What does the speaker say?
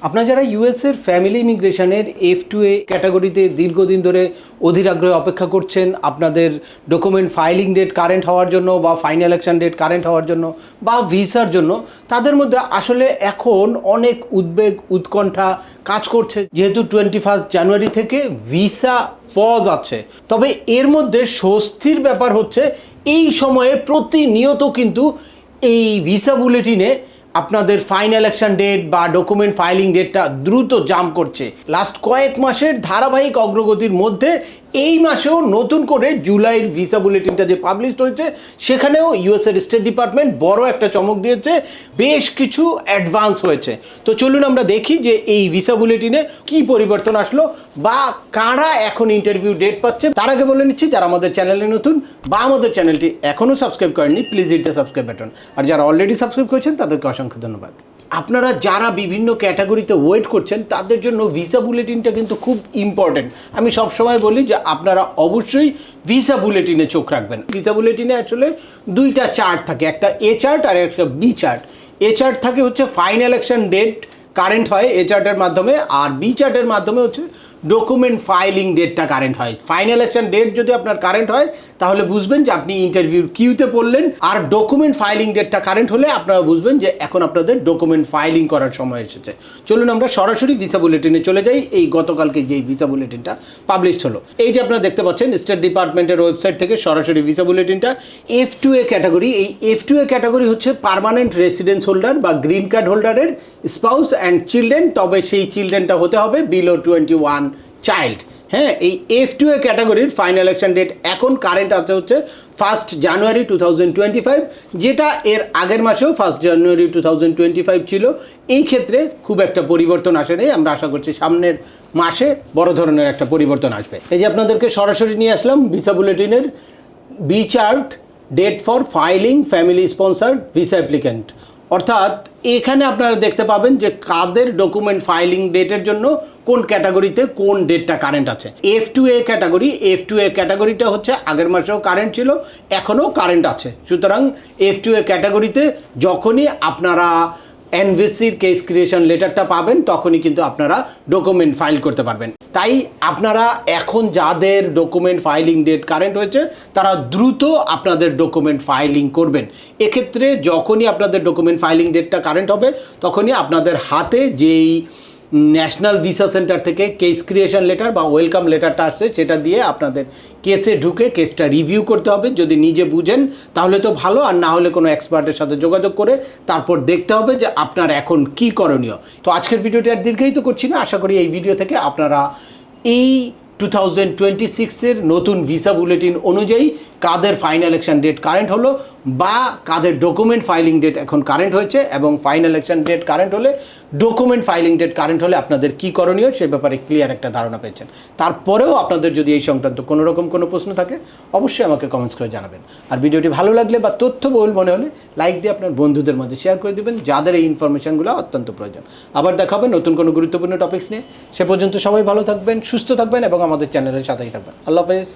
আপনারা যারা ইউএস এর ফ্যামিলি ইমিগ্রেশনের F2A ক্যাটাগরিতে দীর্ঘদিন ধরে অধীর আগ্রহে অপেক্ষা করছেন আপনাদের ডকুমেন্ট ফাইলিং ডেট কারেন্ট হওয়ার জন্য বা ফাইনাল অ্যাকশন ডেট কারেন্ট হওয়ার জন্য বা ভিসার জন্য, তাদের মধ্যে আসলে এখন অনেক উদ্বেগ উৎকণ্ঠা কাজ করছে, যেহেতু 21 জানুয়ারি থেকে ভিসা পজ আছে। তবে এর মধ্যে স্বস্তির ব্যাপার হচ্ছে এই সময়ে প্রতিনিয়ত কিন্তু এই ভিসা বুলেটিনে আপনাদের ফাইনাল অ্যাকশন ডেট বা ডকুমেন্ট ফাইলিং ডেটটা দ্রুত জাম্প করছে। লাস্ট কয়েক মাসের ধারাবাহিক অগ্রগতির মধ্যে এই মাসেও নতুন করে জুলাইয়ের ভিসা বুলেটিনটা যে পাবলিশড হয়েছে, সেখানেও ইউএসের স্টেট ডিপার্টমেন্ট বড় একটা চমক দিয়েছে, বেশ কিছু অ্যাডভান্স হয়েছে। তো চলুন আমরা দেখি যে এই ভিসা বুলেটিনে কি পরিবর্তন আসলো বা কারা এখন ইন্টারভিউ ডেট পাচ্ছে। তার আগে বলে নিচ্ছি, যারা আমাদের চ্যানেলে নতুন বা আমাদের চ্যানেলটি এখনও সাবস্ক্রাইব করেননি, please hit the subscribe button. আর যারা অলরেডি সাবস্ক্রাইব করেছেন তাদেরকে অসংখ্য ধন্যবাদ। আপনারা যারা বিভিন্ন ক্যাটাগরিতে ওয়েট করছেন তাদের জন্য ভিসা বুলেটিনটা কিন্তু খুব ইম্পর্টেন্ট। আমি সবসময় বলি যে আপনারা অবশ্যই ভিসা বুলেটিনে চোখ রাখবেন। ভিসা বুলেটিনে আসলে দুইটা চার্ট থাকে, একটা এ চার্ট আর একটা বি চার্ট। এ চার্ট থাকে হচ্ছে ফাইনাল অ্যাকশন ডেট কারেন্ট হয় এ চার্টের মাধ্যমে, আর বি চার্টের মাধ্যমে হচ্ছে ডকুমেন্ট ফাইলিং ডেটটা কারেন্ট হয়। ফাইনাল অ্যাকশন ডেট যদি আপনার কারেন্ট হয় তাহলে বুঝবেন যে আপনি ইন্টারভিউর কিউতে পড়লেন, আর ডকুমেন্ট ফাইলিং ডেটটা কারেন্ট হলে আপনারা বুঝবেন যে এখন আপনাদের ডকুমেন্ট ফাইলিং করার সময় এসেছে। চলুন আমরা সরাসরি ভিসা বুলেটিনে চলে যাই। এই গতকালকে যে ভিসা বুলেটিনটা পাবলিশড হলো, এই যে আপনারা দেখতে পাচ্ছেন স্টেট ডিপার্টমেন্টের ওয়েবসাইট থেকে সরাসরি ভিসা বুলেটিনটা। F2A ক্যাটাগরি, এই F2A ক্যাটাগরি হচ্ছে পার্মানেন্ট রেসিডেন্স হোল্ডার বা গ্রিন কার্ড হোল্ডারের স্পাউস অ্যান্ড চিলড্রেন, তবে সেই চিলড্রেনটা হতে হবে বিলো 21 চাইল্ড। হ্যাঁ, এই F2A ক্যাটাগরির ফাইনাল অ্যাকশন ডেট এখন কারেন্ট আছে হচ্ছে 1 জানুয়ারি 2025, যেটা এর আগের মাসেও 1 জানুয়ারি 2025 ছিল। এই ক্ষেত্রে খুব একটা পরিবর্তন আসে নাই, আমরা আশা করছি সামনের মাসে বড় ধরনের একটা পরিবর্তন আসবে। এই যে আপনাদেরকে সরাসরি নিয়ে আসলাম ভিসা বুলেটিনের B chart, date for filing family sponsored visa applicant. অর্থাৎ এখানে আপনারা দেখতে পাবেন যে কাদের ডকুমেন্ট ফাইলিং ডেটের জন্য কোন ক্যাটাগরিতে কোন ডেটটা কারেন্ট আছে। F2A ক্যাটাগরিটা হচ্ছে আগের মাসেও কারেন্ট ছিল, এখনও কারেন্ট আছে। সুতরাং F2A ক্যাটাগরিতে যখনই আপনারা এনভিসির কেস ক্রিয়েশন লেটারটা পাবেন তখনই কিন্তু আপনারা ডকুমেন্ট ফাইল করতে পারবেন। তাই আপনারা এখন যাদের ডকুমেন্ট ফাইলিং ডেট কারেন্ট হয়েছে তারা দ্রুত আপনাদের ডকুমেন্ট ফাইলিং করবেন। এক্ষেত্রে যখনই আপনাদের ডকুমেন্ট ফাইলিং ডেটটা কারেন্ট হবে তখনই আপনাদের হাতে যেই ন্যাশনাল ভিসা সেন্টার থেকে কেস ক্রিয়েশন লেটার বা ওয়েলকাম লেটারটা আসছে সেটা দিয়ে আপনাদের কেসে ঢুকে কেসটা রিভিউ করতে হবে। যদি নিজে বুঝেন তাহলে তো ভালো, আর না হলে কোনো এক্সপার্টের সাথে যোগাযোগ করে তারপর দেখতে হবে যে আপনার এখন কি করণীয়। তো আজকের ভিডিওটি আর দীর্ঘায়িত করছি না, আশা করি এই ভিডিও থেকে আপনারা এই 2026-এর নতুন ভিসা বুলেটিন অনুযায়ী কাদের ফাইনাল অ্যাকশন ডেট কারেন্ট হলো বা কাদের ডকুমেন্ট ফাইলিং ডেট এখন কারেন্ট হয়েছে, এবং ফাইনাল অ্যাকশন ডেট কারেন্ট হলে ডকুমেন্ট ফাইলিং ডেট কারেন্ট হলে আপনাদের কী করণীয় সে ব্যাপারে ক্লিয়ার একটা ধারণা পেয়েছেন। তারপরেও আপনাদের যদি এই সংক্রান্ত কোনো রকম কোনো প্রশ্ন থাকে অবশ্যই আমাকে কমেন্টস করে জানাবেন। আর ভিডিওটি ভালো লাগলে বা তথ্যবহুল মনে হলে লাইক দিয়ে আপনার বন্ধুদের মাঝে শেয়ার করে দেবেন যাদের এই ইনফরমেশনগুলো অত্যন্ত প্রয়োজন। আবার দেখা হবে নতুন কোনো গুরুত্বপূর্ণ টপিকস নিয়ে। সে পর্যন্ত সবাই ভালো থাকবেন, সুস্থ থাকবেন এবং আমাদের চ্যানেলের সাথেই থাকবেন। আল্লাহ হাফেজ।